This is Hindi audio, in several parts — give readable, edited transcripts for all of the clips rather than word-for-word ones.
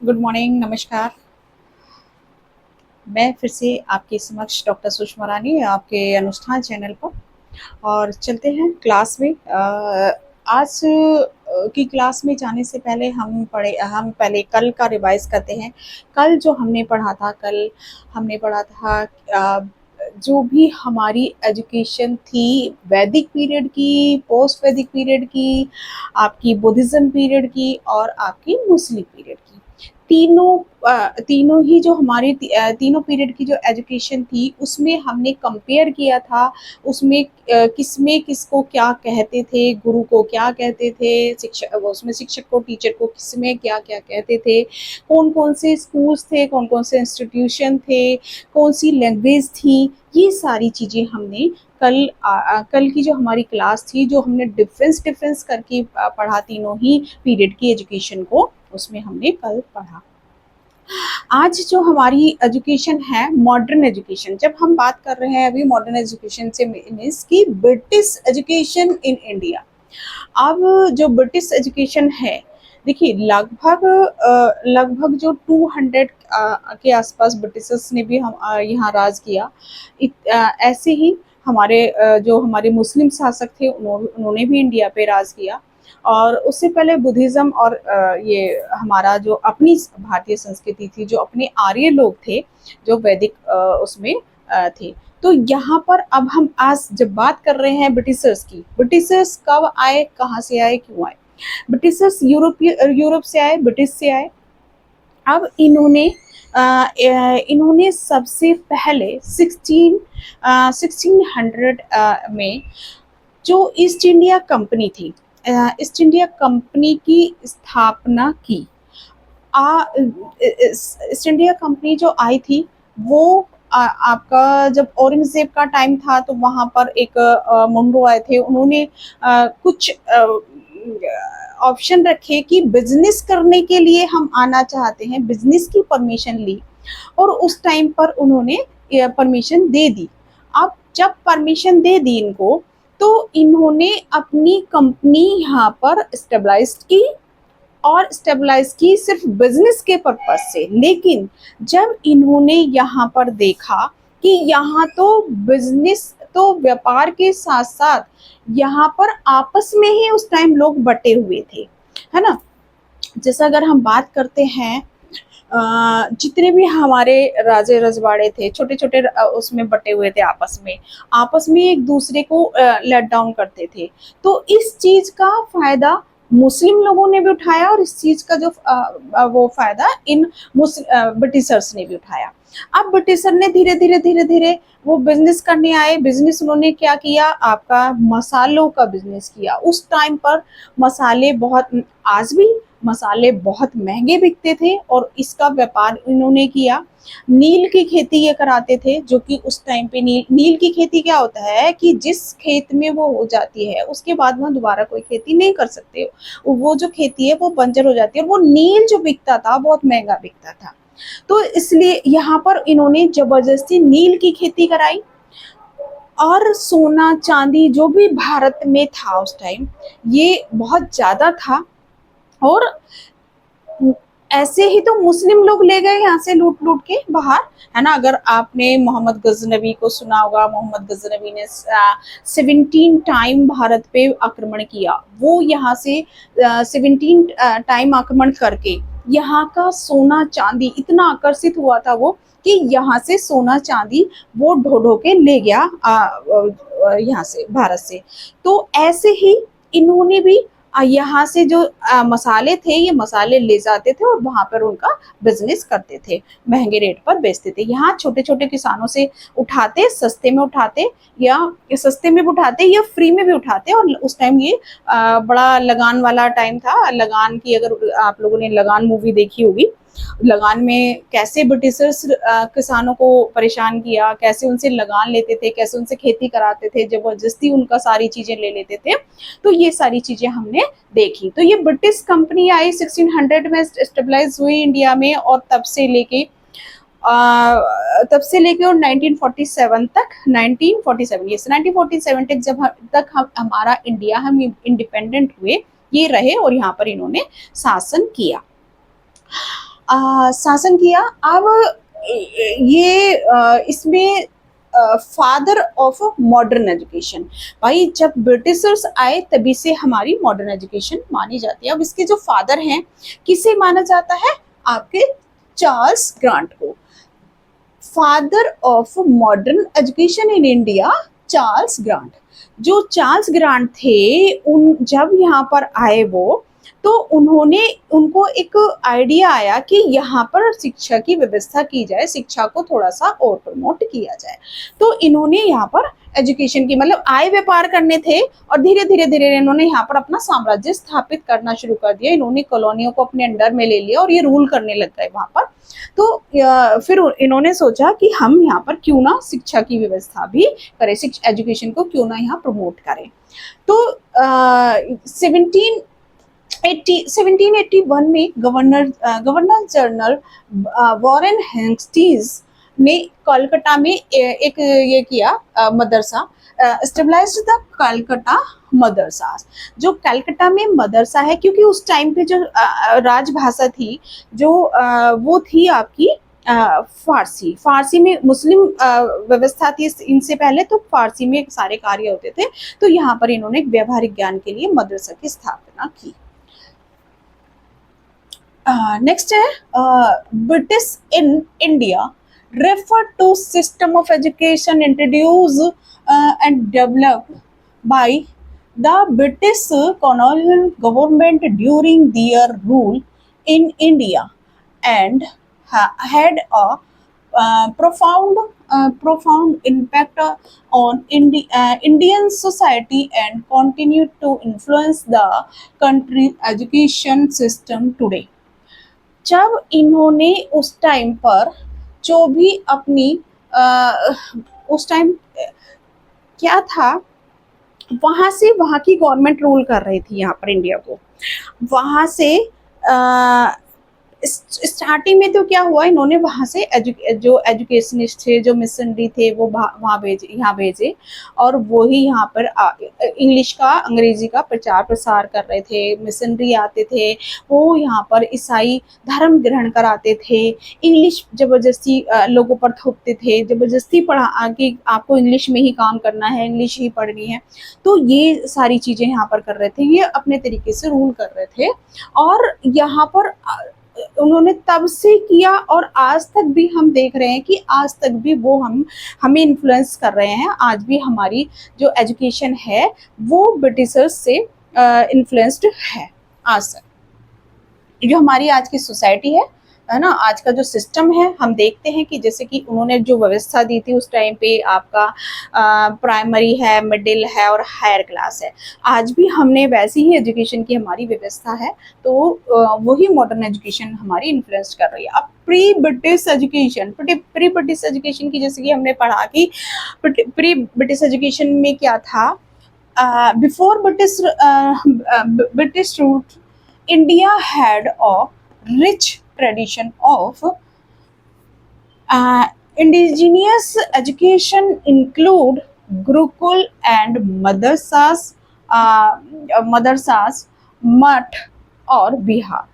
गुड मॉर्निंग, नमस्कार। मैं फिर से आपके समक्ष डॉक्टर सुषमा रानी आपके अनुष्ठान चैनल पर और चलते हैं क्लास में। आज की क्लास में जाने से पहले हम पहले कल का रिवाइज करते हैं। कल जो हमने पढ़ा था, कल हमने पढ़ा था जो भी हमारी एजुकेशन थी, वैदिक पीरियड की, पोस्ट वैदिक पीरियड की, आपकी बुद्धिज्म पीरियड की और आपकी मुस्लिम पीरियड की। तीनों ही जो हमारी तीनों पीरियड की जो एजुकेशन थी उसमें हमने कंपेयर किया था। उसमें किसमें किसको क्या कहते थे, गुरु को क्या कहते थे, शिक्षक उसमें शिक्षक को, टीचर को किसमें क्या क्या कहते थे, कौन कौन से स्कूल्स थे, कौन कौन से इंस्टीट्यूशन थे, कौन सी लैंग्वेज थी। ये सारी चीज़ें हमने कल की जो हमारी क्लास थी, जो हमने डिफरेंस डिफरेंस करके पढ़ा तीनों ही पीरियड की एजुकेशन को, उसमें हमने कल पढ़ा। आज जो हमारी एजुकेशन है मॉडर्न एजुकेशन, जब हम बात कर रहे हैं अभी मॉडर्न एजुकेशन से मीन्स की ब्रिटिश एजुकेशन इन इंडिया। अब जो ब्रिटिश एजुकेशन है, देखिए लगभग जो 200 के आसपास ब्रिटिशर्स ने भी हम यहाँ राज किया। ऐसे ही हमारे जो हमारे मुस्लिम शासक थे उन्होंने भी इंडिया पे राज किया। और उससे पहले बुद्धिज़्म और ये हमारा जो अपनी भारतीय संस्कृति थी, जो अपने आर्य लोग थे, जो वैदिक उसमें थे। तो यहाँ पर अब हम आज जब बात कर रहे हैं ब्रिटिशर्स की, ब्रिटिशर्स कब आए, कहाँ से आए, क्यों आए? ब्रिटिशर्स यूरोप से आए, ब्रिटिश से आए। अब इन्होंने सबसे पहले 1600 में जो ईस्ट इंडिया कंपनी थी, ईस्ट इंडिया कंपनी की स्थापना की। ईस्ट इंडिया कंपनी जो आई थी वो आपका जब औरंगजेब का टाइम था तो वहां पर एक मुंडो आए थे। उन्होंने कुछ ऑप्शन रखे कि बिजनेस करने के लिए हम आना चाहते हैं, बिजनेस की परमिशन ली और उस टाइम पर उन्होंने परमिशन दे दी। अब जब परमिशन दे दी इनको, तो इन्होंने अपनी कंपनी यहाँ पर स्टेबलाइज की और स्टेबलाइज की सिर्फ बिजनेस के पर्पज से। लेकिन जब इन्होंने यहाँ पर देखा कि यहाँ तो बिजनेस तो व्यापार के साथ साथ यहाँ पर आपस में ही उस टाइम लोग बटे हुए थे, है ना। जैसा अगर हम बात करते हैं जितने भी हमारे राजे रजवाड़े थे, छोटे छोटे उसमें बटे हुए थे, आपस में एक दूसरे को लेट डाउन करते थे। तो इस चीज का फायदा मुस्लिम लोगों ने भी उठाया और इस चीज का जो वो फायदा इन ब्रिटिशर्स ने भी उठाया। अब ब्रिटिशर ने धीरे धीरे वो बिजनेस करने आए। बिजनेस उन्होंने क्या किया, आपका मसालों का बिजनेस किया। उस टाइम पर मसाले बहुत, आज भी मसाले बहुत महंगे बिकते थे और इसका व्यापार इन्होंने किया। नील की खेती ये कराते थे, जो कि उस टाइम पे नील की खेती क्या होता है कि जिस खेत में वो हो जाती है उसके बाद वहाँ दोबारा कोई खेती नहीं कर सकते। वो जो खेती है वो बंजर हो जाती है और वो नील जो बिकता था बहुत महंगा बिकता था। तो इसलिए यहाँ पर इन्होंने जबरदस्ती नील की खेती कराई। और सोना चांदी जो भी भारत में था उस टाइम, ये बहुत ज्यादा था। और ऐसे ही तो मुस्लिम लोग ले गए यहाँ से लूट लूट के बाहर, है ना। अगर आपने मोहम्मद गजनवी को सुना होगा, मोहम्मद गजनवी ने 17 टाइम भारत पे आक्रमण किया। वो यहाँ से 17 टाइम आक्रमण करके यहाँ का सोना चांदी इतना आकर्षित हुआ था वो, कि यहाँ से सोना चांदी वो ढो ढो के ले गया यहाँ से, भारत से। तो ऐसे ही इन्होंने भी यहाँ से जो मसाले थे, ये मसाले ले जाते थे और वहां पर उनका बिजनेस करते थे, महंगे रेट पर बेचते थे। यहाँ छोटे छोटे किसानों से उठाते, सस्ते में उठाते, या सस्ते में भी उठाते या फ्री में भी उठाते। और उस टाइम ये बड़ा लगान वाला टाइम था। लगान की, अगर आप लोगों ने लगान मूवी देखी होगी, लगान में कैसे ब्रिटिशर्स किसानों को परेशान किया, कैसे उनसे लगान लेते थे, कैसे उनसे खेती कराते थे, जबरदस्ती उनका सारी चीजें ले लेते थे। तो ये सारी चीजें हमने देखी। तो ये ब्रिटिश कंपनी आई 1600 में, स्टेबलाइज हुई इंडिया में, और तब से लेके और 1947 तक, 1947 यस 1947 तक, जब तक हमारा इंडिया, हम इंडिपेंडेंट हुए, ये रहे और यहाँ पर इन्होंने शासन किया। शासन किया। अब ये इसमें फादर ऑफ मॉडर्न एजुकेशन, भाई जब ब्रिटिशर्स आए तभी से हमारी मॉडर्न एजुकेशन मानी जाती है। अब इसके जो फादर हैं किसे माना जाता है, आपके चार्ल्स ग्रांट को, father of modern education in India, Charles grant. जो चार्ल्स ग्रांट थे, उन जब यहाँ पर आए वो, तो उन्होंने, उनको एक आइडिया आया कि यहाँ पर शिक्षा की व्यवस्था की जाए, शिक्षा को थोड़ा सा और प्रमोट किया जाए। तो इन्होंने यहाँ पर एजुकेशन की, मतलब आय व्यापार करने थे, और धीरे धीरे धीरे इन्होंने यहाँ पर अपना साम्राज्य स्थापित करना शुरू कर दिया। इन्होंने कॉलोनियों को अपने अंडर में ले लिया और ये रूल करने लग गए वहाँ पर। तो फिर इन्होंने सोचा कि हम यहाँ पर क्यों ना शिक्षा की व्यवस्था भी करें, शिक्षा एजुकेशन को क्यों ना यहाँ प्रमोट करें। तो 1781 में गवर्नर जनरल वॉरेन हेस्टिंग्स ने कलकत्ता में एक ये किया मदरसा, स्टेबलाइज्ड द कलकत्ता मदरसा। जो कलकत्ता में मदरसा है, क्योंकि उस टाइम पे जो राजभाषा थी जो वो थी आपकी फारसी। फारसी में मुस्लिम व्यवस्था थी इनसे पहले, तो फारसी में सारे कार्य होते थे। तो यहाँ पर इन्होंने एक व्यावहारिक ज्ञान के लिए मदरसा की स्थापना की। नेक्स्ट है British in India refer to system of education introduced and developed by the British colonial government during their rule in India, and had a profound impact on Indian society and continue to influence the country's education system today। जब इन्होंने उस टाइम पर जो भी अपनी उस टाइम क्या था, वहाँ से, वहाँ की गवर्नमेंट रूल कर रही थी यहाँ पर इंडिया को। वहाँ से स्टार्टिंग में तो क्या हुआ, इन्होंने वहाँ से जो एजुकेशनिस्ट थे, जो मिशनरी थे, वो वहाँ भेजे, यहाँ भेजे, और वो ही यहाँ पर इंग्लिश का, अंग्रेजी का प्रचार प्रसार कर रहे थे। मिशनरी आते थे, वो यहाँ पर ईसाई धर्म ग्रहण कराते थे, इंग्लिश जबरदस्ती लोगों पर थोपते थे, जबरदस्ती पढ़ा कि आपको इंग्लिश में ही काम करना है, इंग्लिश ही पढ़नी है। तो ये सारी चीज़ें यहाँ पर कर रहे थे, ये अपने तरीके से रूल कर रहे थे, और यहाँ पर उन्होंने तब से किया, और आज तक भी हम देख रहे हैं कि आज तक भी वो हमें इन्फ्लुएंस कर रहे हैं। आज भी हमारी जो एजुकेशन है वो ब्रिटिशर्स से इन्फ्लुएंस्ड है आज तक। जो हमारी आज की सोसाइटी है ना, आज का जो सिस्टम है, हम देखते हैं कि जैसे कि उन्होंने जो व्यवस्था दी थी उस टाइम पे, आपका प्राइमरी है, मिडिल है और हायर क्लास है। आज भी हमने वैसी ही एजुकेशन की हमारी व्यवस्था है, तो वही मॉडर्न एजुकेशन हमारी इन्फ्लुएंस कर रही है। अब प्री ब्रिटिश एजुकेशन की, जैसे कि हमने पढ़ा कि प्री ब्रिटिश एजुकेशन में क्या था, before British rule India had a rich tradition of indigenous education include Gurukul and madrasas, मठ और बिहार।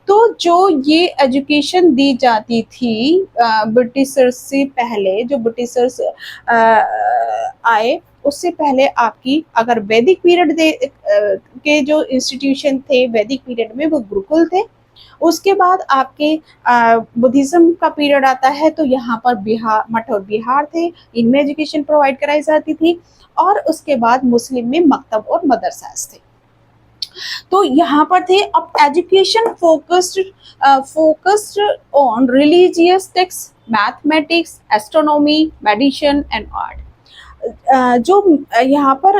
तो जो ये एजुकेशन दी जाती थी ब्रिटिशर्स से पहले, जो ब्रिटिशर्स आए उससे पहले, आपकी अगर वैदिक पीरियड के जो इंस्टीट्यूशन थे वैदिक पीरियड में, वो गुरुकुल थे। उसके बाद आपके बुद्धिज्म का पीरियड आता है, तो यहाँ पर बिहार, मठ और बिहार थे, इनमें एजुकेशन प्रोवाइड कराई जाती थी। और उसके बाद मुस्लिम में मकतब और मदरसास थे। तो यहाँ पर थे। अब education focused on religious text, mathematics, astronomy, medicine and art. जो यहाँ पर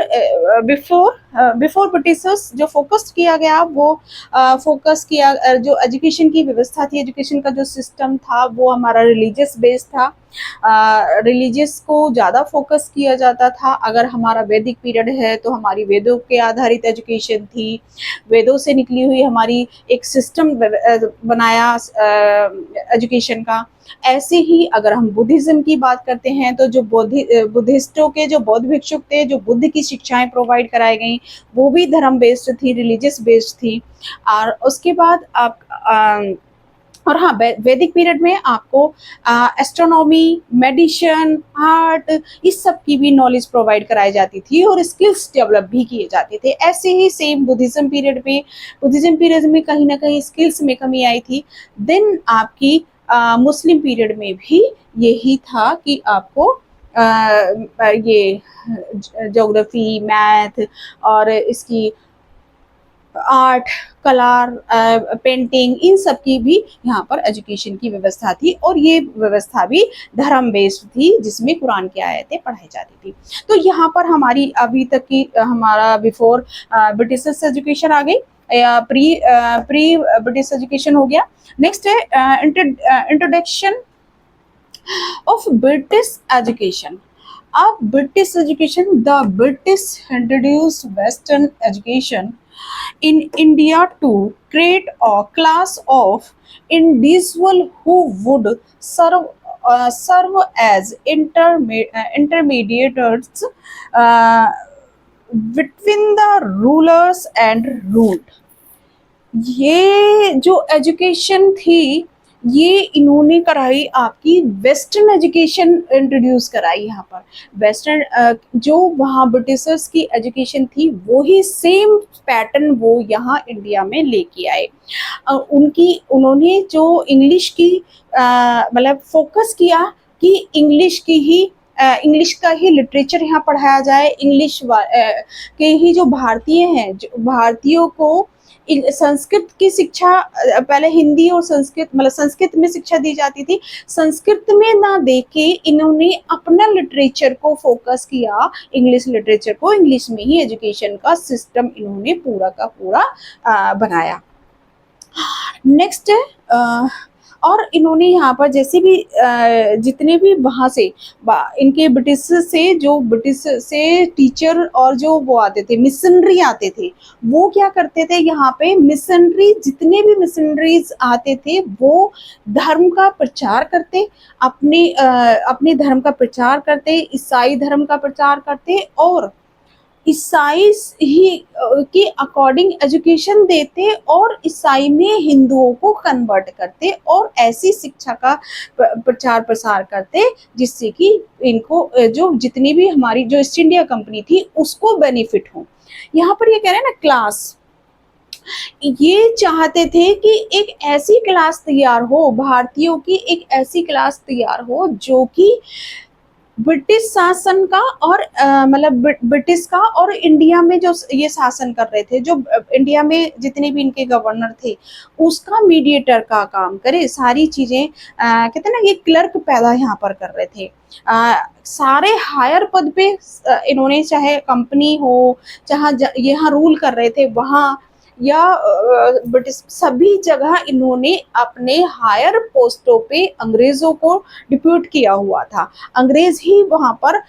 बिफोर ब्रिटिशर्स जो फोकस किया गया, वो फोकस किया, जो एजुकेशन की व्यवस्था थी, एजुकेशन का जो सिस्टम था, वो हमारा रिलीजियस बेस्ड था। रिलीजियस को ज़्यादा फोकस किया जाता था। अगर हमारा वैदिक पीरियड है तो हमारी वेदों के आधारित एजुकेशन थी, वेदों से निकली हुई हमारी एक सिस्टम बनाया एजुकेशन का। ऐसे ही अगर हम बुद्धिज्म की बात करते हैं, तो जो बुद्धिस्टों के जो बौद्ध भिक्षुक थे, जो बुद्ध की शिक्षाएं प्रोवाइड कराई गई, वो भी धर्म बेस्ड थी, रिलीजियस बेस्ड थी। और उसके बाद आप और हाँ, वैदिक पीरियड में आपको एस्ट्रोनॉमी, मेडिसिन, आर्ट, इस सब की भी नॉलेज प्रोवाइड कराई जाती थी और स्किल्स डेवलप भी किए जाते थे। ऐसे ही सेम बुद्धिज्म पीरियड में कहीं ना कहीं स्किल्स में कमी आई थी। देन आपकी मुस्लिम पीरियड में भी यही था कि आपको ये ज्योग्राफी, मैथ और इसकी आर्ट, कला, पेंटिंग, इन सब की भी यहाँ पर एजुकेशन की व्यवस्था थी और ये व्यवस्था भी धर्म बेस्ड थी जिसमें कुरान की आयतें पढ़ाई जाती थी। तो यहाँ पर हमारी अभी तक की हमारा बिफोर ब्रिटिश एजुकेशन आ गई या प्री ब्रिटिश एजुकेशन हो गया। नेक्स्ट है introduction of British education. Of British education, the British introduced Western education in India to create a class of individual who would serve as intermediaries uh, between the rulers and ruled. ये जो एजुकेशन थी ये इन्होंने कराई, आपकी वेस्टर्न एजुकेशन इंट्रोड्यूस कराई यहाँ पर। वेस्टर्न जो वहाँ ब्रिटिशर्स की एजुकेशन थी वही सेम पैटर्न वो यहाँ इंडिया में लेके आए। उन्होंने जो इंग्लिश की मतलब फोकस किया कि इंग्लिश का ही लिटरेचर यहाँ पढ़ाया जाए। इंग्लिश के ही जो भारतीय हैं, जो भारतीयों को संस्कृत की शिक्षा, पहले हिंदी और संस्कृत मतलब संस्कृत में शिक्षा दी जाती थी, संस्कृत में ना देके इन्होंने अपना लिटरेचर को फोकस किया, इंग्लिश लिटरेचर को, इंग्लिश में ही एजुकेशन का सिस्टम इन्होंने पूरा का पूरा बनाया। नेक्स्ट है और इन्होंने यहाँ पर जैसे भी जितने भी वहाँ से इनके ब्रिटिश से टीचर और जो वो आते थे, मिशनरी आते थे, वो क्या करते थे यहाँ पे, जितने भी मिशनरीज आते थे वो धर्म का प्रचार करते, अपने धर्म का प्रचार करते, ईसाई धर्म का प्रचार करते और ईसाई ही के अकॉर्डिंग एजुकेशन देते और ईसाई में हिंदुओं को कन्वर्ट करते और ऐसी शिक्षा का प्रचार प्रसार करते जिससे कि इनको जो जितनी भी हमारी जो ईस्ट इंडिया कंपनी थी उसको बेनिफिट हो। यहाँ पर ये कह रहे हैं ना क्लास, ये चाहते थे कि एक ऐसी क्लास तैयार हो, भारतीयों की एक ऐसी क्लास तैयार हो जो कि ब्रिटिश शासन का और मतलब ब्रिटिश का और इंडिया में जो ये शासन कर रहे थे, जो इंडिया में जितने भी इनके गवर्नर थे उसका मीडिएटर का काम करे, सारी चीजें कहते हैं ना, ये क्लर्क पैदा यहाँ पर कर रहे थे। सारे हायर पद पे इन्होंने, चाहे कंपनी हो, चाहे यहाँ रूल कर रहे थे वहाँ या ब्रिटिश, सभी जगह इन्होंने अपने हायर पोस्टों पे अंग्रेजों को डिप्यूट किया हुआ था। अंग्रेज ही वहां पर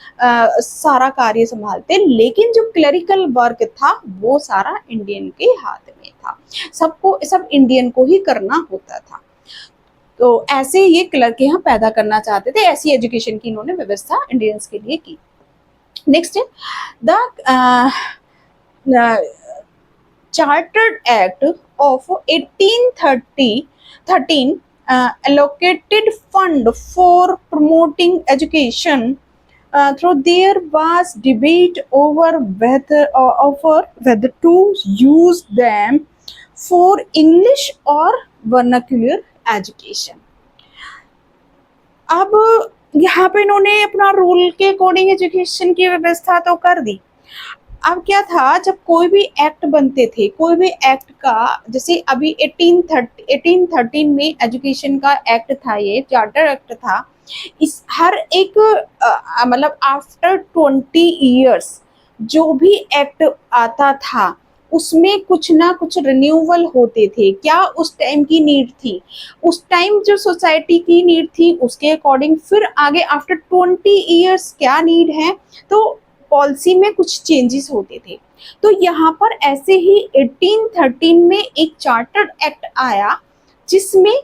सारा कार्य संभालते, लेकिन जो क्लरिकल वर्क था वो सारा इंडियन के हाथ में था, सब इंडियन को ही करना होता था। तो ऐसे ये क्लर्क यहाँ पैदा करना चाहते थे, ऐसी एजुकेशन की इन्होंने व्यवस्था इंडियंस के लिए की। नेक्स्ट है the Chartered Act of 1813 allocated fund for promoting education, though there was debate over whether to use them for English or vernacular education. अब यहाँ पे इन्होंने अपना रूल के अकॉर्डिंग एजुकेशन की व्यवस्था तो कर दी। अब क्या था, जब कोई भी एक्ट बनते थे, कोई भी एक्ट का, जैसे अभी 1813 में एजुकेशन का एक्ट था, ये चार्टर एक्ट था, इस हर एक मतलब आफ्टर 20 इयर्स जो भी एक्ट आता था उसमें कुछ ना कुछ रिन्यूअल होते थे। क्या उस टाइम की नीड थी, उस टाइम जो सोसाइटी की नीड थी उसके अकॉर्डिंग फिर आगे आफ्टर 20 इयर्स क्या नीड है तो पॉलिसी में कुछ चेंजेस होते थे। तो यहाँ पर ऐसे ही 1813 में एक चार्टर्ड एक्ट आया जिसमें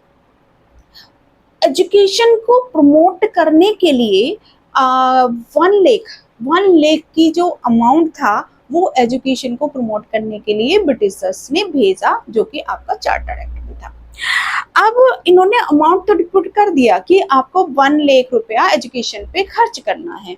एजुकेशन को प्रमोट करने के लिए 1 लाख की जो अमाउंट था वो एजुकेशन को प्रमोट करने के लिए ब्रिटिशर्स ने भेजा, जो कि आपका चार्टर्ड एक्ट भी था। अब इन्होंने अमाउंट तो डिपुट कर दिया कि आपको 1 लाख रुपया एजुकेशन पे खर्च करना है,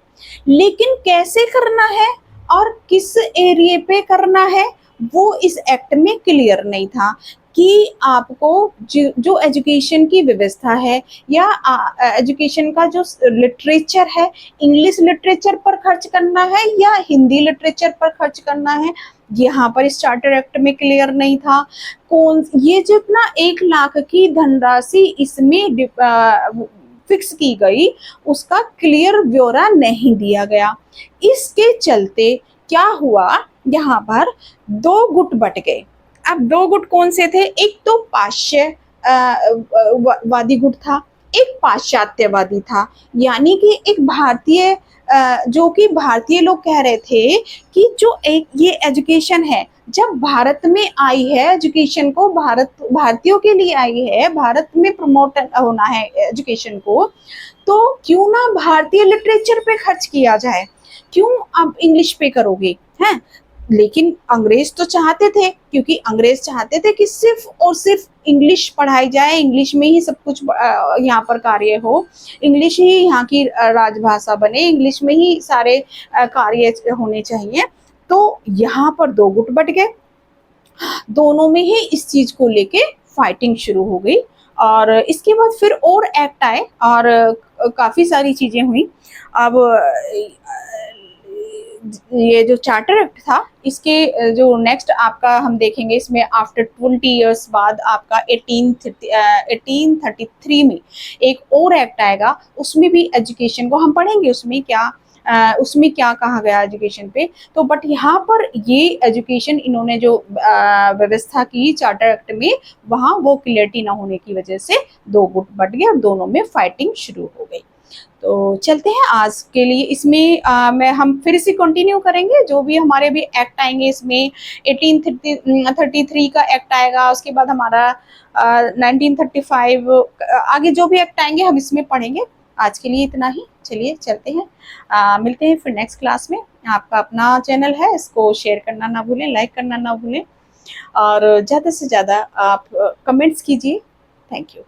लेकिन कैसे करना है और किस एरिया पे करना है वो इस एक्ट में क्लियर नहीं था कि आपको जो एजुकेशन की व्यवस्था है या एजुकेशन का जो लिटरेचर है, इंग्लिश लिटरेचर पर खर्च करना है या हिंदी लिटरेचर पर खर्च करना है, यहाँ पर इस चार्टर एक्ट में क्लियर नहीं था। कौन ये जितना 1 लाख की धनराशि इसमें फिक्स की गई उसका क्लियर ब्यौरा नहीं दिया गया। इसके चलते क्या हुआ, यहाँ पर 2 गुट बट गए। अब 2 गुट कौन से थे, एक तो पाश्चात्य वादी गुट था, एक पाश्चात्यवादी था, यानी कि एक भारतीय जो कि भारतीय लोग कह रहे थे कि जो एक ये एजुकेशन है जब भारत में आई है, एजुकेशन को भारतीयों के लिए आई है, भारत में प्रमोट होना है एजुकेशन को, तो क्यों ना भारतीय लिटरेचर पे खर्च किया जाए, क्यों आप इंग्लिश पे करोगे हैं। लेकिन अंग्रेज तो चाहते थे, क्योंकि अंग्रेज चाहते थे कि सिर्फ और सिर्फ इंग्लिश पढ़ाई जाए, इंग्लिश में ही सब कुछ यहाँ पर कार्य हो, इंग्लिश ही यहाँ की राजभाषा बने, इंग्लिश में ही सारे कार्य होने चाहिए। तो यहाँ पर 2 गुट बट गए, दोनों में ही इस चीज को लेके फाइटिंग शुरू हो गई। और इसके बाद फिर और एक्ट आए और काफी सारी चीजें हुई। अब ये जो चार्टर एक्ट था इसके जो नेक्स्ट आपका हम देखेंगे, इसमें आफ्टर 20 ईयर्स बाद आपका 1833 में एक और एक्ट आएगा, उसमें भी एजुकेशन को हम पढ़ेंगे, उसमें क्या कहा गया एजुकेशन पे। तो बट यहाँ पर ये एजुकेशन इन्होंने जो व्यवस्था की चार्टर एक्ट में, वहाँ वो क्लियरिटी ना होने की वजह से 2 गुट बट गए और दोनों में फाइटिंग शुरू हो गई। तो चलते हैं आज के लिए इसमें मैं हम फिर से कंटिन्यू करेंगे, जो भी हमारे भी एक्ट आएंगे इसमें 1833 का एक्ट आएगा, उसके बाद हमारा 1935 आगे जो भी एक्ट आएंगे हम इसमें पढ़ेंगे। आज के लिए इतना ही, चलिए चलते हैं, मिलते हैं फिर नेक्स्ट क्लास में। आपका अपना चैनल है, इसको शेयर करना ना भूलें, लाइक करना ना भूलें और ज़्यादा से ज़्यादा आप कमेंट्स कीजिए। Thank you.